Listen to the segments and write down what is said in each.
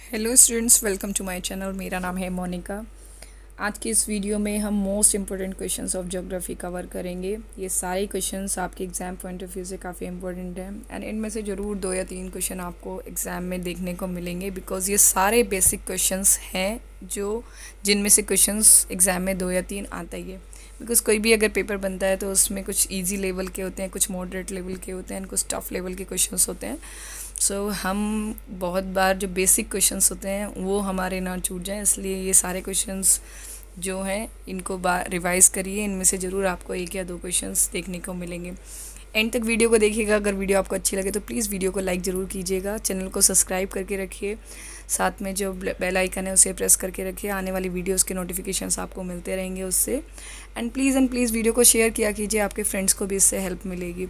Hello students, welcome to my channel. मेरा नाम है मोनिका। आज की इस वीडियो में हम most important questions of geography cover करेंगे। ये सारे क्वेश्चंस आपके एग्ज़ाम पॉइंट ऑफ व्यू से काफ़ी इंपॉर्टेंट हैं एंड इनमें से ज़रूर 2 या 3 क्वेश्चन आपको एग्ज़ाम में देखने को मिलेंगे, बिकॉज ये सारे बेसिक क्वेश्चंस हैं जो जिनमें से क्वेश्चंस एग्ज़ाम में 2 या 3 आता ही है। बिकॉज कोई भी अगर पेपर बनता है तो उसमें कुछ ईजी लेवल के होते हैं, कुछ मॉडरेट लेवल के होते हैं, कुछ टफ लेवल के क्वेश्चंस होते हैं। हम बहुत बार जो बेसिक क्वेश्चंस होते हैं वो हमारे ना छूट जाएं, इसलिए ये सारे क्वेश्चंस जो हैं इनको रिवाइज़ करिए। इनमें से ज़रूर आपको 1 या 2 क्वेश्चंस देखने को मिलेंगे। एंड तक वीडियो को देखिएगा। अगर वीडियो आपको अच्छी लगे तो प्लीज़ वीडियो को लाइक ज़रूर कीजिएगा, चैनल को सब्सक्राइब करके रखिए, साथ में जो बेल आइकन है उसे प्रेस करके रखिए। आने वाली वीडियोस के नोटिफिकेशंस आपको मिलते रहेंगे उससे। एंड प्लीज़ वीडियो को शेयर किया कीजिए, आपके फ्रेंड्स को भी इससे हेल्प मिलेगी।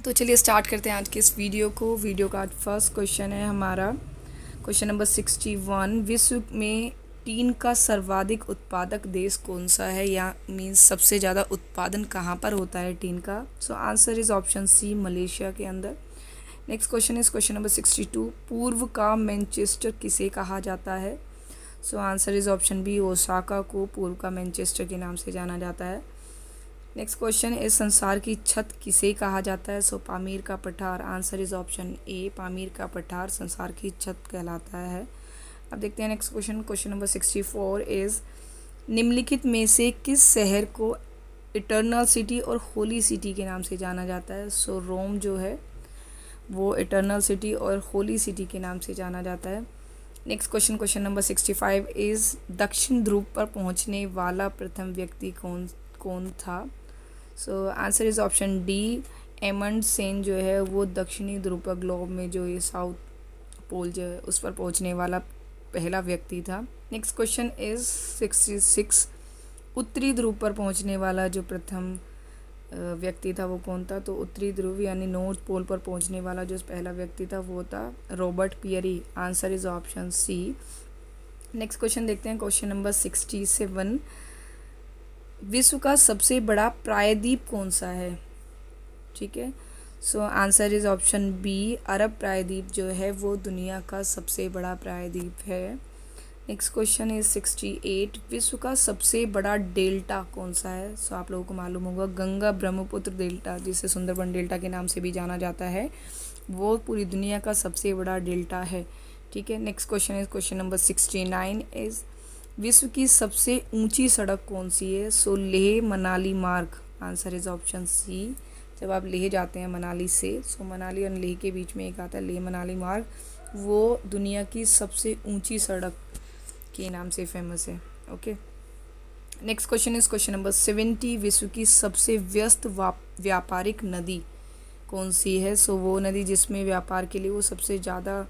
तो चलिए स्टार्ट करते हैं आज के इस वीडियो को। वीडियो का फर्स्ट क्वेश्चन है हमारा क्वेश्चन नंबर 61। विश्व में टीन का सर्वाधिक उत्पादक देश कौन सा है, या मीन्स सबसे ज़्यादा उत्पादन कहाँ पर होता है टीन का? So answer is option C, Malaysia के अंदर। Next question is question number 62। पूर्व का मैनचेस्टर किसे कहा जाता है? So answer is option B, Osaka को पूर्व का मैनचेस्टर के नाम से जाना जाता है। नेक्स्ट क्वेश्चन इस संसार की छत किसे कहा जाता है? सो पामीर का पठार। Answer is option A, Pamir का पठार संसार की छत कहलाता है। अब देखते हैं next question. Question number 64 is निम्नलिखित में से किस शहर को इटर्नल सिटी और होली सिटी के नाम से जाना जाता है? सो रोम जो है वो इटर्नल सिटी और होली सिटी के नाम से जाना जाता है। Next question, question number 65 is दक्षिण ध्रुव पर पहुंचने वाला प्रथम व्यक्ति कौन था? सो answer is option D, Aemond Sen जो है वो दक्षिणी ध्रुव पर ग्लोब में जो ये साउथ पोल जो है उस पर पहुंचने वाला पहला व्यक्ति था। Next question is 66। उत्तरी ध्रुव पर पहुंचने वाला जो प्रथम व्यक्ति था वो कौन था? तो उत्तरी ध्रुव यानी नॉर्थ पोल पर पहुंचने वाला जो पहला व्यक्ति था वो था Robert Peary. Answer is option C. Next question देखते हैं। Question number 67। विश्व का सबसे बड़ा प्रायद्वीप कौन सा है? ठीक है, so answer is option B, अरब प्रायद्वीप जो है वो दुनिया का सबसे बड़ा प्रायद्वीप है। Next question is 68। विश्व का सबसे बड़ा डेल्टा कौन सा है? सो आप लोगों को मालूम होगा गंगा ब्रह्मपुत्र डेल्टा, जिसे सुंदरबन डेल्टा के नाम से भी जाना जाता है, वो पूरी दुनिया का सबसे बड़ा डेल्टा है। ठीक है, next question is question number 69 is विश्व की सबसे ऊंची सड़क कौन सी है? सो लेह मनाली मार्ग। Answer is option C. जब आप लेह जाते हैं मनाली से, सो मनाली और लेह के बीच में एक आता है लेह मनाली मार्ग, वो दुनिया की सबसे ऊंची सड़क के नाम से फेमस है। Okay, next question is question number 70। विश्व की सबसे व्यस्त व्यापारिक नदी कौन सी है? सो वो नदी जिसमें व्यापार के लिए वो सबसे ज़्यादा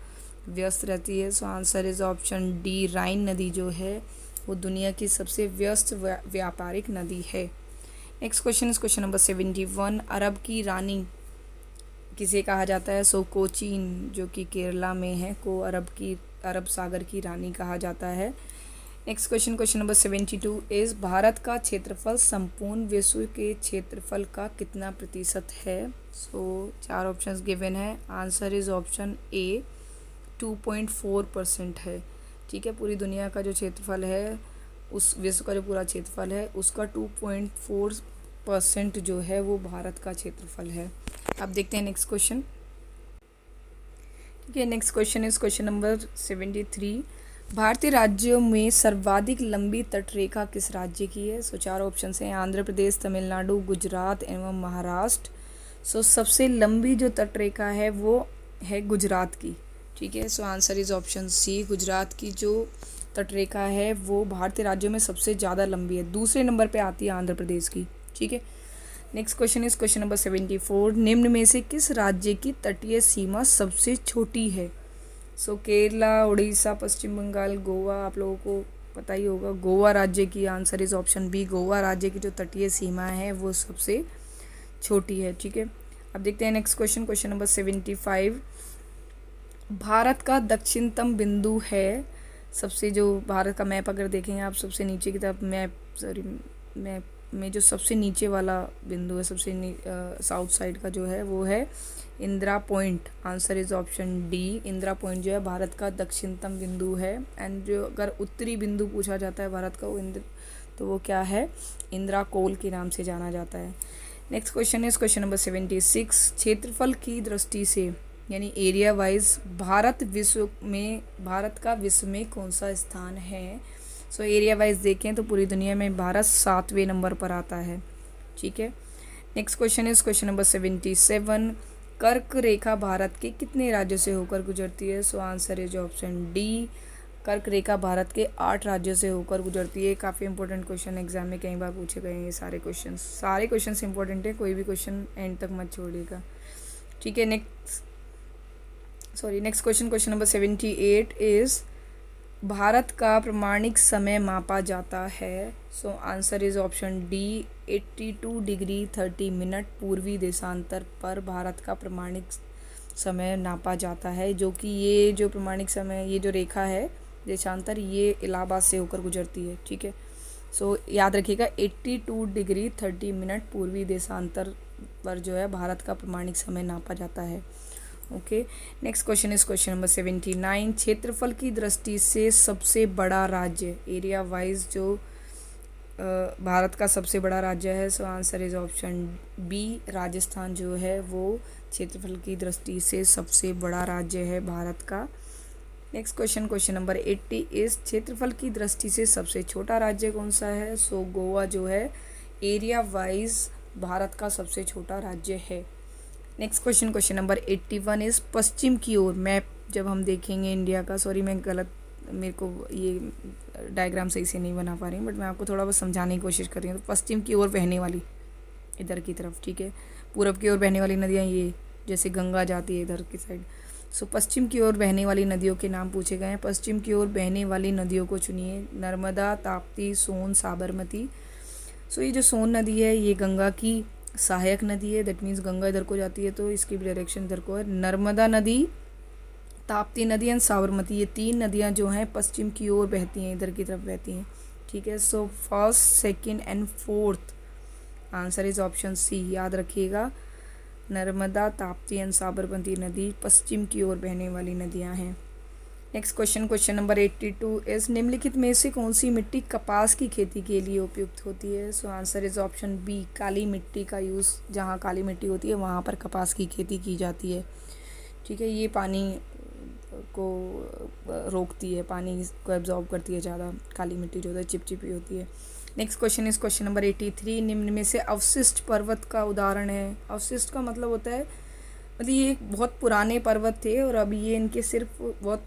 व्यस्त रहती है। So answer is option D, Rhine नदी जो है वो दुनिया की सबसे व्यस्त व्यापारिक नदी है। Next question is question number 71। अरब की रानी किसे कहा जाता है? सो कोचीन जो कि केरला में है को अरब सागर की रानी कहा जाता है। Next question, question number 72 is Bharat का क्षेत्रफल संपूर्ण विश्व के क्षेत्रफल का कितना प्रतिशत है? सो 4 ऑप्शंस गिवन है। आंसर इज़ ऑप्शन ए, 2.4% है। ठीक है, पूरी दुनिया का जो क्षेत्रफल है, उस विश्व का जो पूरा क्षेत्रफल है उसका 2.4% जो है वो भारत का क्षेत्रफल है। अब देखते हैं नेक्स्ट क्वेश्चन। ठीक है, next question is question number 73। भारतीय राज्यों में सर्वाधिक लंबी तटरेखा किस राज्य की है? सो 4 ऑप्शन हैं, आंध्र प्रदेश, तमिलनाडु, गुजरात एवं महाराष्ट्र। सो सबसे लंबी जो तटरेखा है वो है गुजरात की। ठीक है, so answer is option C, Gujarat की जो तटरेखा है वो भारतीय राज्यों में सबसे ज़्यादा लंबी है। दूसरे नंबर पे आती है आंध्र प्रदेश की। ठीक है, next question is question number 74। निम्न में से किस राज्य की तटीय सीमा सबसे छोटी है? सो केरला, उड़ीसा, पश्चिम बंगाल, गोवा। आप लोगों को पता ही होगा गोवा राज्य की। Answer is option B, Goa राज्य की जो तटीय सीमा है वो सबसे छोटी है। ठीक है, अब देखते हैं next question, question number 75। Bharat का दक्षिणतम बिंदु है, सबसे जो भारत का मैप अगर देखेंगे आप सबसे नीचे की तरफ मैप में जो सबसे नीचे वाला बिंदु है, सबसे साउथ साइड का जो है वो है Indira point. Answer is option D. Indira point जो है भारत का दक्षिणतम बिंदु है। एंड जो अगर उत्तरी बिंदु पूछा जाता है भारत का तो वो क्या है, इंदिरा कोल के नाम से जाना जाता है। Next question is question number 76। क्षेत्रफल की दृष्टि से यानी एरिया वाइज भारत का विश्व में कौन सा स्थान है। सो एरिया वाइज देखें तो पूरी दुनिया में भारत 7वें नंबर पर आता है। ठीक है। Next question is question number 77। कर्क रेखा भारत के कितने राज्यों से होकर गुजरती है। So answer is option D. कर्क रेखा भारत के 8 राज्यों से होकर गुजरती है। काफ़ी इंपॉर्टेंट क्वेश्चन, एग्जाम में कई बार पूछे गए हैं ये सारे क्वेश्चन इंपॉर्टेंट है, कोई भी क्वेश्चन एंड तक मत छोड़िएगा। ठीक है। Next question number 78 is Bharat का प्रमाणिक समय मापा जाता है। So answer is option D. 82 degree 30 minute पूर्वी देशांतर पर भारत का प्रमाणिक समय नापा जाता है, जो कि ये जो प्रमाणिक समय, ये जो रेखा है देशांतर, ये इलाहाबाद से होकर गुजरती है। ठीक है। सो याद रखिएगा 82 डिग्री 30 मिनट पूर्वी देशांतर पर जो है भारत का प्रमाणिक समय नापा जाता है। Okay. Next question is question number 79। क्षेत्रफल की दृष्टि से सबसे बड़ा राज्य, एरिया वाइज जो भारत का सबसे बड़ा राज्य है। So answer is option B. Rajasthan जो है वो क्षेत्रफल की दृष्टि से सबसे बड़ा राज्य है भारत का। नेक्स्ट क्वेश्चन नंबर 80 इस क्षेत्रफल की दृष्टि से सबसे छोटा राज्य कौन सा है। सो गोवा जो है एरिया वाइज भारत का सबसे छोटा राज्य है। नेक्स्ट क्वेश्चन नंबर 81 इस पश्चिम की ओर मैप जब हम देखेंगे इंडिया का, सॉरी मैं मेरे को ये डायग्राम सही से नहीं बना पा रही हूँ, बट मैं आपको थोड़ा बहुत समझाने की कोशिश कर रही हूँ। तो पश्चिम की ओर बहने वाली इधर की तरफ, ठीक है, पूरब की ओर बहने वाली नदियाँ ये जैसे गंगा जाती है इधर की साइड। सो पश्चिम की ओर बहने वाली नदियों के नाम पूछे गए हैं। पश्चिम की ओर बहने वाली नदियों को चुनिए। नर्मदा, ताप्ती, सोन, साबरमती। सो ये जो सोन नदी है ये गंगा की सहायक नदी है, दैट मीन्स गंगा इधर को जाती है तो इसकी भी डायरेक्शन इधर को है। नर्मदा नदी, ताप्ती नदी एंड साबरमती, ये 3 नदियाँ जो हैं पश्चिम की ओर बहती हैं, इधर की तरफ बहती हैं। ठीक है। So first, second and fourth answer is option C. याद रखिएगा नर्मदा, ताप्ती एंड साबरमती नदी पश्चिम की ओर बहने वाली नदियाँ हैं। नेक्स्ट क्वेश्चन नंबर 82 इस निम्नलिखित में से कौन सी मिट्टी कपास की खेती के लिए उपयुक्त होती है। So answer is option B. काली मिट्टी का यूज़, जहाँ काली मिट्टी होती है वहाँ पर कपास की खेती की जाती है। ठीक है। ये पानी को रोकती है, पानी को एब्जॉर्ब करती है ज़्यादा, काली मिट्टी जो होती है चिपचिपी होती है। Next question is question number 83 निम्न में से अवशिष्ट पर्वत का उदाहरण है। अवशिष्ट का मतलब होता है, मतलब ये बहुत पुराने पर्वत थे और अभी ये इनके सिर्फ बहुत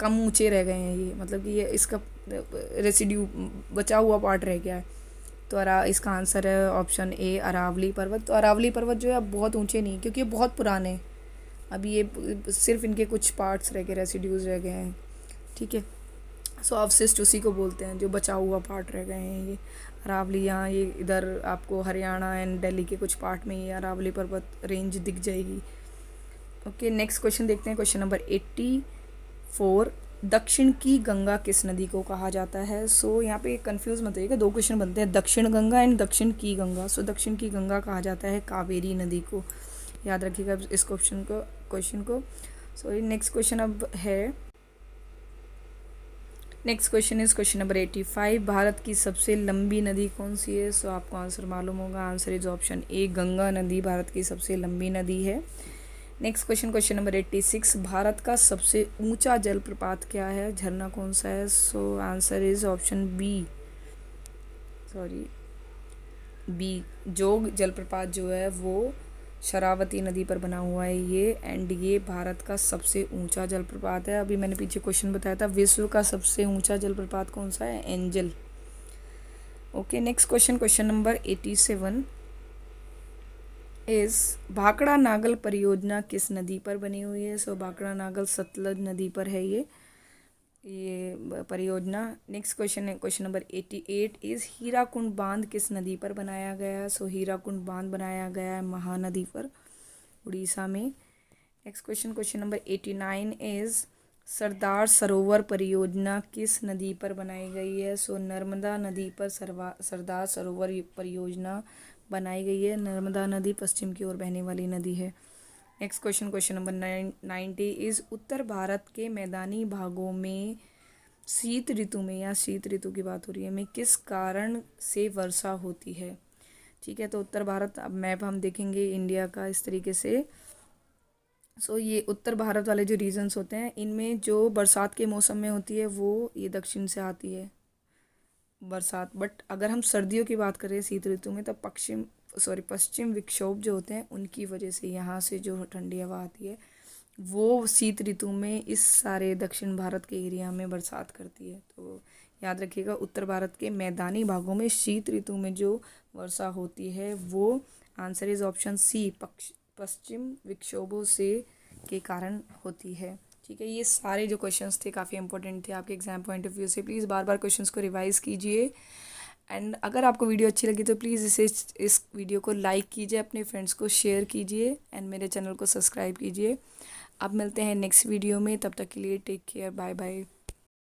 कम ऊंचे रह गए हैं, ये मतलब कि ये इसका रेसिड्यू बचा हुआ पार्ट रह गया है। तो इसका आंसर है ऑप्शन ए, अरावली पर्वत। तो अरावली पर्वत जो है अब बहुत ऊंचे नहीं, क्योंकि ये बहुत पुराने, अभी ये सिर्फ इनके कुछ पार्ट्स रह गए, रेसिड्यूज रह गए हैं। ठीक है। सो अवशिष्ट उसी को बोलते हैं जो बचा हुआ पार्ट रह गए हैं। ये अरावली, यहाँ ये इधर आपको हरियाणा एंड दिल्ली के कुछ पार्ट में ये अरावली पर्वत रेंज दिख जाएगी। ओके। नेक्स्ट क्वेश्चन देखते हैं क्वेश्चन नंबर 84। दक्षिण की गंगा किस नदी को कहा जाता है। सो यहाँ पे कंफ्यूज मत होइएगा, 2 क्वेश्चन बनते हैं, दक्षिण गंगा एंड दक्षिण की गंगा। सो दक्षिण की गंगा कहा जाता है कावेरी नदी को। याद रखिएगा इस क्वेश्चन को। सो नेक्स्ट क्वेश्चन अब है, next question is question number 85। Bharat की सबसे लंबी नदी कौन सी है। सो आपको आंसर मालूम होगा, answer is option A, Ganga नदी भारत की सबसे लंबी नदी है। Next question number 86। भारत का सबसे ऊंचा जलप्रपात क्या है, झरना कौन सा है। So answer is option B, B, Jog जलप्रपात जो है वो शरावती नदी पर बना हुआ है ये, एंड ये भारत का सबसे ऊंचा जलप्रपात है। अभी मैंने पीछे क्वेश्चन बताया था विश्व का सबसे ऊंचा जलप्रपात कौन सा है, angel. Okay. Next question number 87 इस भाखड़ा नागल परियोजना किस नदी पर बनी हुई है। सो भाखड़ा नागल सतलज नदी पर है ये परियोजना। नेक्स्ट क्वेश्चन है क्वेश्चन नंबर 88 इस हीराकुंड बांध किस नदी पर बनाया गया है। सो हीराकुंड बांध बनाया गया है महानदी पर, उड़ीसा में। Next question number 89 is Sardar Sarovar परियोजना किस नदी पर बनाई गई है? सो नर्मदा नदी पर सरदार सरोवर परियोजना बनाई गई है। नर्मदा नदी पश्चिम की ओर बहने वाली नदी है। Next question, question number 90 is उत्तर भारत के मैदानी भागों में शीत ऋतु में, या शीत ऋतु की बात हो रही है, में किस कारण से वर्षा होती है? ठीक है, तो उत्तर भारत, अब मैप हम देखेंगे इंडिया का इस तरीके से। सो ये उत्तर भारत वाले जो रीजन्स होते हैं, इनमें जो बरसात के मौसम में होती है वो ये दक्षिण से आती है बरसात। बट अगर हम सर्दियों की बात करें शीत ऋतु में, तब पश्चिम विक्षोभ जो होते हैं उनकी वजह से यहाँ से जो ठंडी हवा आती है वो शीत ऋतु में इस सारे दक्षिण भारत के एरिया में बरसात करती है। तो याद रखिएगा, उत्तर भारत के मैदानी भागों में शीत ऋतु में जो वर्षा होती है वो आंसर इज ऑप्शन सी, पश्चिम विक्षोभों से के कारण होती है। ठीक है, ये सारे जो क्वेश्चंस थे काफ़ी इंपॉर्टेंट थे आपके एग्जाम पॉइंट ऑफ व्यू से। प्लीज़ बार बार क्वेश्चंस को रिवाइज कीजिए। एंड अगर आपको वीडियो अच्छी लगी तो प्लीज़ इस वीडियो को लाइक कीजिए, अपने फ्रेंड्स को शेयर कीजिए एंड मेरे चैनल को सब्सक्राइब कीजिए। अब मिलते हैं नेक्स्ट वीडियो में, तब तक के लिए टेक केयर, बाय बाय।